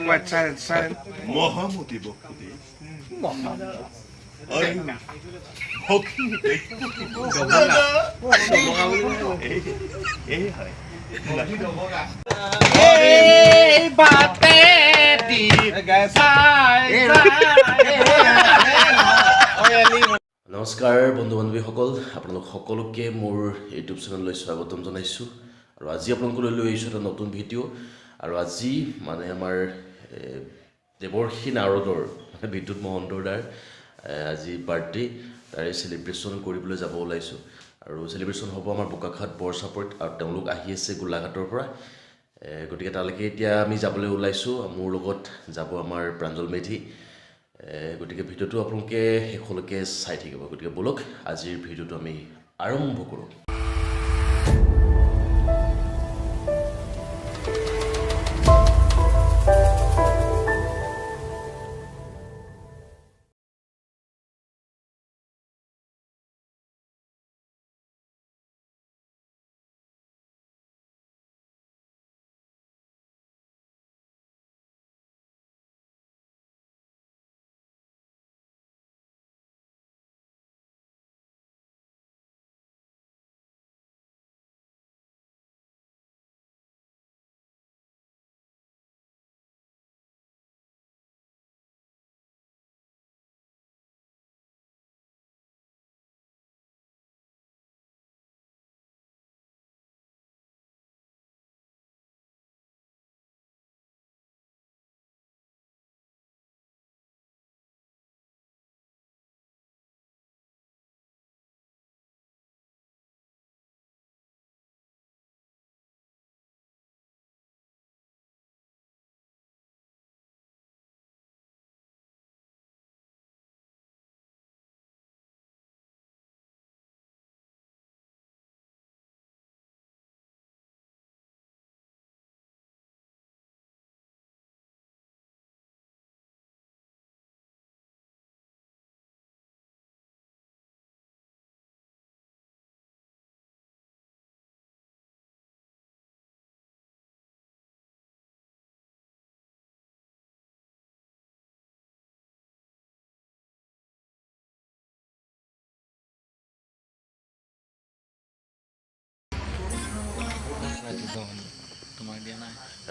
quiet, silent. Mohamudi Bokudi. নমস্কাৰ বন্ধু বান্ধৱীসকল আপোনালোক সকলোকে মোৰ ইউটিউব চেনেললৈ স্বাগতম জনাইছোঁ আৰু আজি আপোনালোকলৈ লৈ আহিছোঁ এটা নতুন ভিডিঅ' আৰু আজি মানে আমাৰ দেৱৰ্ষী নাৰদৰ মানে বিদ্যুৎ মহন্তৰ দাৰ আজি বাৰ্থডে তাৰে চেলিব্ৰেশ্যন কৰিবলৈ যাব ওলাইছোঁ আৰু চেলিব্ৰেশ্যন হ'ব আমাৰ বোকাখাট বৰচাপৰিত আৰু তেওঁলোক আহি আছে গোলাঘাটৰ পৰা গতিকে তালৈকে এতিয়া আমি যাবলৈ ওলাইছোঁ মোৰ লগত যাব আমাৰ প্ৰাঞ্জল মেধি গতিকে ভিডিঅ'টো আপোনালোকে শেষলৈকে চাই থাকিব গতিকে বলক আজিৰ ভিডিঅ'টো আমি আৰম্ভ কৰোঁ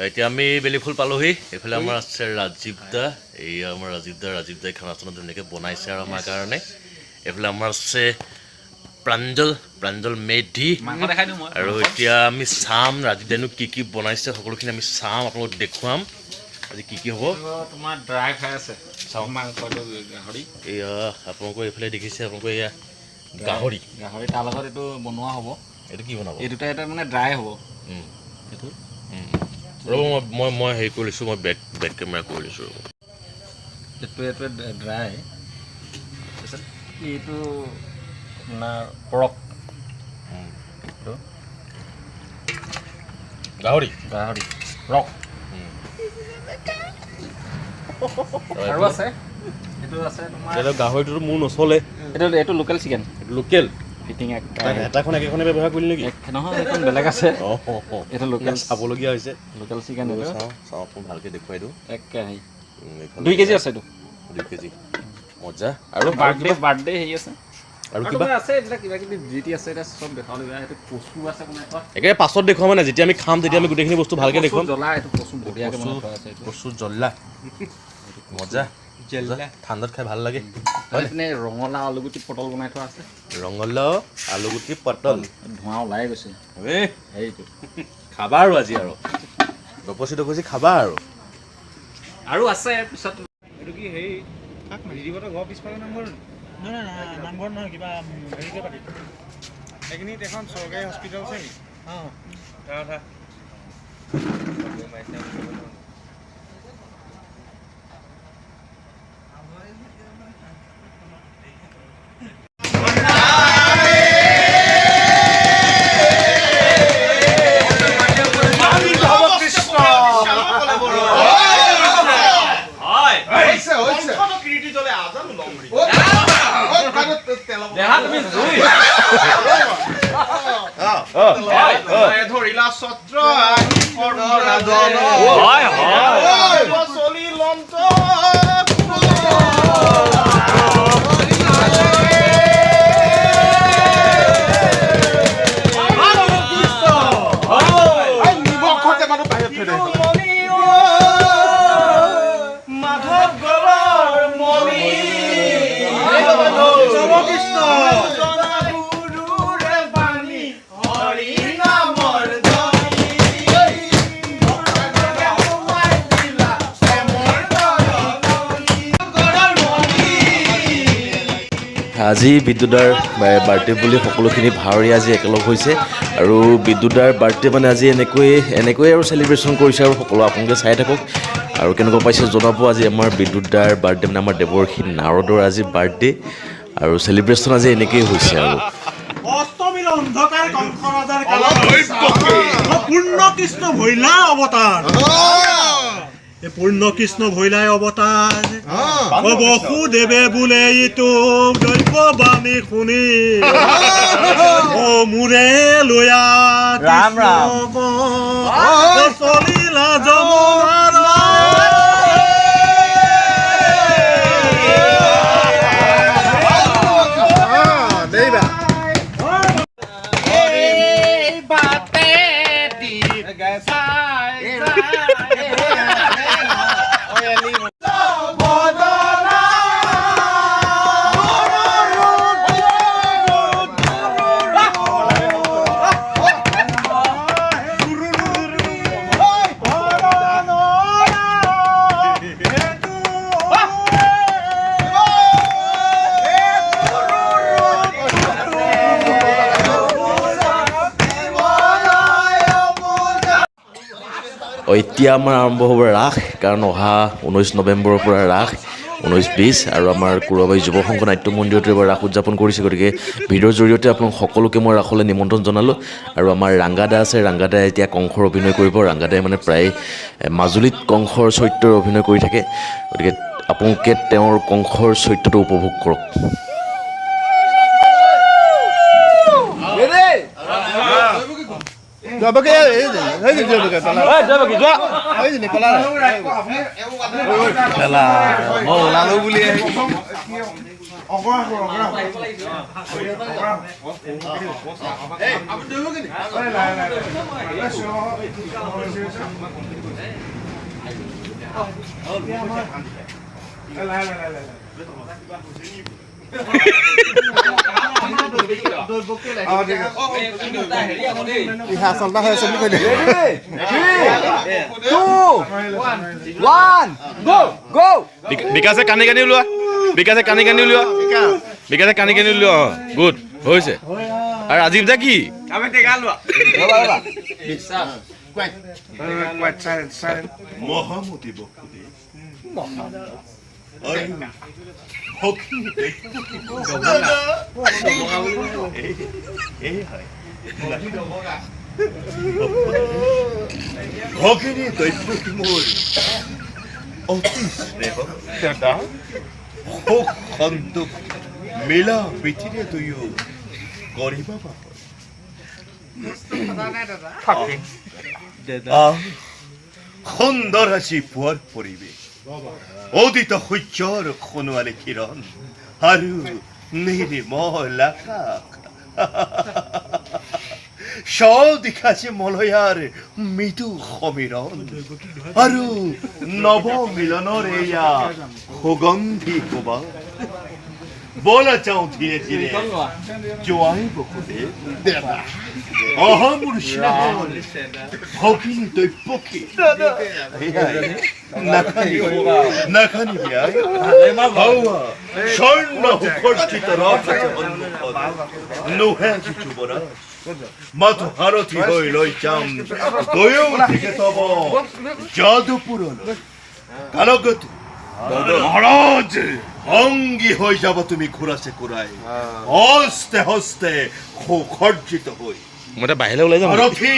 এতিয়া আমি বেলিফুল পালোহি এইফালে আমাৰ আছে ৰাজীৱ দা এই আমাৰ ৰাজীৱ দাই খানা চানা ধুনীয়াকৈ বনাইছে আৰু আমাৰ কাৰণে এইফালে আমাৰ আছে প্ৰাঞ্জল মেধি আৰু এতিয়া আমি চাম ৰাজীৱ দাইনো কি বনাইছে সকলোখিনি আমি চাম আপোনালোকক দেখুৱাম আজি কি হ'ব তোমাৰ ড্ৰাই ফ্ৰাই আছে চাও মাংসটো গাহৰি এয়া আপোনালোকৰ এইফালে দেখিছে আপোনালোকৰ এয়া গাহৰি তাৰ লগত এইটো বনোৱা হ'ব এইটো কি বনাব এই দুটা এটা মানে ড্ৰাই হ'ব এইটো ৰ'ব মই হেৰি কৰি লৈছোঁ মই বেক কেমেৰা কৰি লৈছোঁ এইটো ড্ৰাই তাৰপিছত এইটো আপোনাৰ পৰক গাহৰি ৰক আৰু আছে এইটো আছে তোমাৰ গাহৰিটোতো মোৰ নচলে এইটো লোকেল চিকেন লোকেল ফিটিং এটাখন একেখনে ব্যৱহাৰ কৰিলে নেকি নহয় এইখন বেলেগ আছে এইটো লোকেল চাবলগীয়া হৈছে লোকেল চিকেন চাওঁ আপোনাক ভালকৈ দেখুৱাই দিওঁ একে 2 কেজি আছে এইটো 2 কেজি মজা আৰু বাৰ্থডে হেৰি আছে আৰু কিবা আছে এইবিলাক কিবা কিবি জিটি আছে এটা সব দেখাবলৈ এইটো কচু আছে কোনে থোৱা একেবাৰে পাছত দেখুৱাম মানে যেতিয়া আমি খাম তেতিয়া আমি গোটেইখিনি বস্তু ভালকৈ দেখুৱাম জ্বলা এইটো কচু বঢ়িয়াকৈ বনাই থোৱা আছে কচু জ্বলা মজা ঠাণ্ডাত খাই ভাল লাগে মানে ৰঙালাও আলুগুটি পটল বনাই থোৱা আছে ৰঙালাও আলুগুটি পটল ধোঁৱা ওলাই গৈছে সেইটো খাবা আৰু আজি আৰু ডকচি খাবা আৰু আছে পিছত এইটো কি হেৰি দিদিবতো ঘৰ পিছফালে নামঘৰ নহয় নামঘৰ নহয় কিবা হেৰিকে পাতি এইখিনিত এখন চৰকাৰী হস্পিটেল আছে নেকি অঁ তাৰ কথা ধৰিলা ছত্ৰ আজি বিদ্যুৎদাৰ বাৰ্থডে বুলি সকলোখিনি ভাৱৰীয়া আজি একেলগ হৈছে আৰু বিদ্যুৎদাৰ বাৰ্থডে মানে আজি এনেকৈ আৰু চেলিব্ৰেশ্যন কৰিছে আৰু সকলো আপোনালোকে চাই থাকক আৰু কেনেকুৱা পাইছে জনাব। আজি আমাৰ বিদ্যুৎদাৰ বাৰ্থডে মানে আমাৰ দেৱৰ্ষী নাৰদৰ আজি বাৰ্থডে আৰু চেলিব্ৰেশ্যন আজি এনেকৈয়ে হৈছে আৰু অষ্টমীৰ অন্ধকাৰ কংসৰাজাৰ কালত পূৰ্ণ কৃষ্ণ ভৈলা অৱতাৰ পূৰ্ণ কৃষ্ণ ভৈলাই অৱতাৰ বসুদেৱে বোলে ইটো দৈৱ বাণী শুনি মোৰে লয়া ৰাম ৰাম চলিলা যমুনাৰ এতিয়া আমাৰ আৰম্ভ হ'ব ৰাস, কাৰণ অহা 19 নৱেম্বৰৰ পৰা ৰাস 19-20 আৰু আমাৰ কুৰবাৰী যুৱ সংঘ নাট্য মন্দিৰতো এবাৰ ৰাস উদযাপন কৰিছে। গতিকে ভিডিঅ'ৰ জৰিয়তে আপোনালোক সকলোকে মই ৰাসলৈ নিমন্ত্ৰণ জনালোঁ। আৰু আমাৰ ৰাংগাদা আছে, ৰাংগাদাই এতিয়া কংসৰ অভিনয় কৰিব। ৰাংগাদাই মানে প্ৰায় মাজুলীত কংসৰ চৰিত্ৰৰ অভিনয় কৰি থাকে। গতিকে আপোনালোকে তেওঁৰ কংসৰ চৰিত্ৰটো উপভোগ কৰক। বিকাশে কানি কানি ওলোৱা, বিকাশে কানি কানি ওলোৱা, বিকাশে কানি কানি ওলোৱা। গুড হৈছে। আৰু ৰাজীৱ দা কি মহামতি বসুদেৱ ভগিনী দৈৱকী মোৰ অতি স্নেহ সুখ সন্তোষ মিলা প্ৰীতিৰে দুয়ো কৰিবা সুন্দৰ আজি পুৱাৰ পৰিৱেশ, উদিত সূৰ্যৰ সোণোৱালী কিৰণ আৰু নিৰ্মল আকাশ, সদিশাচি মলয়াৰ মৃদু সমীৰণ আৰু নৱ মিলনৰ এয়া সুগন্ধি সুবাস। বলা যাওঁ ধীৰে ধীৰে জোৱাই বসুদেৱ, অহা মোৰ শ্ৰাৱণ ভগিনী দৈৱকী। নাখানিবি আই স্বৰ্ণ সুখৰ্জিত ৰথ নোহে আজি যুৱৰাজ, মাথো সাৰথি হৈ লৈ যাম দুয়ো দিশে তব যাদুপুৰলৈ। কালগতি মহাৰাজ অংগী হৈ যাব তুমি ঘূৰাছে ঘূৰাই, হস্তে হস্তে সুখৰ্জিত হৈ। মই এতিয়া বাহিৰলৈ ওলাই যাম। সাৰথি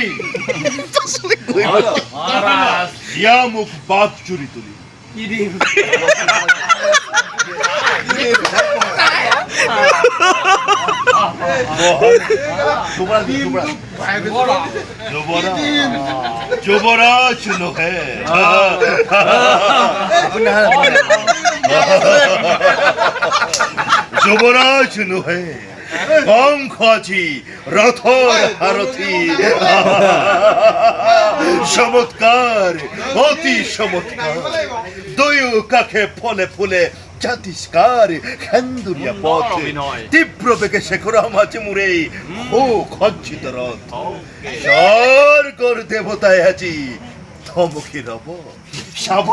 দিয়া মোক বাট জুৰি তুলি। যুৱৰাজ নহে যুৱৰাজ নহে কংস আজি ৰথৰ সাৰথি। চমৎকাৰ অতি চমৎকাৰ, দুয়ো কাষে ফলে ফুলে জাতিষ্কাৰ সেন্দুৰীয়া পথ, তীব্ৰ বেগে শেখৰ মাঝে মোৰে সুসজ্জিত ৰথ। স্বৰ্গৰ দেৱতাই আজি চমকি ৰ'ব চাব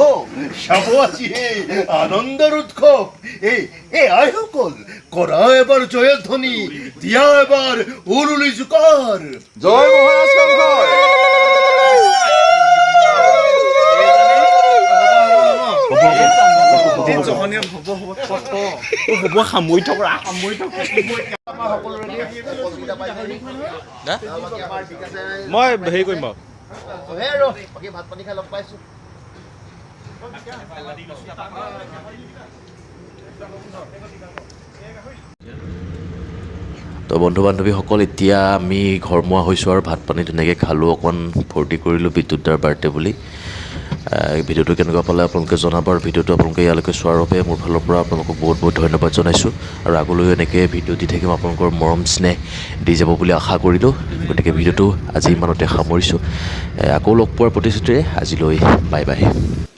আজি এই আনন্দৰ উৎসৱ এই আইসকল কৰা এবাৰ জয়ধ্বনি দিয়া এবাৰ উৰুলি জোকাৰ জয় মহাৰাজ শংকৰ হ'ব সামৰি থকা মই হেৰি কৰিম বাৰু ভাত পানী খাই লগ পাইছো তো বন্ধু বান্ধৱীসকল এতিয়া আমি ঘৰমুৱা হৈছোঁ আৰু ভাত পানী ধুনীয়াকৈ খালোঁ অকণমান ফূৰ্তি কৰিলোঁ বিদ্যুৎদাৰ বাৰ্থডে বুলি ভিডিঅ'টো কেনেকুৱা পালে আপোনালোকে জনাব আৰু ভিডিঅ'টো আপোনালোকে ইয়ালৈকে চোৱাৰ বাবে মোৰ ফালৰ পৰা আপোনালোকক বহুত বহুত ধন্যবাদ জনাইছোঁ আৰু আগলৈও এনেকৈ ভিডিঅ' দি থাকিম আপোনালোকৰ মৰম স্নেহ দি যাব বুলি আশা কৰিলোঁ গতিকে ভিডিঅ'টো আজি ইমানতে সামৰিছোঁ আকৌ লগ পোৱাৰ প্ৰতিশ্ৰুতিৰে আজিলৈ বাই বাই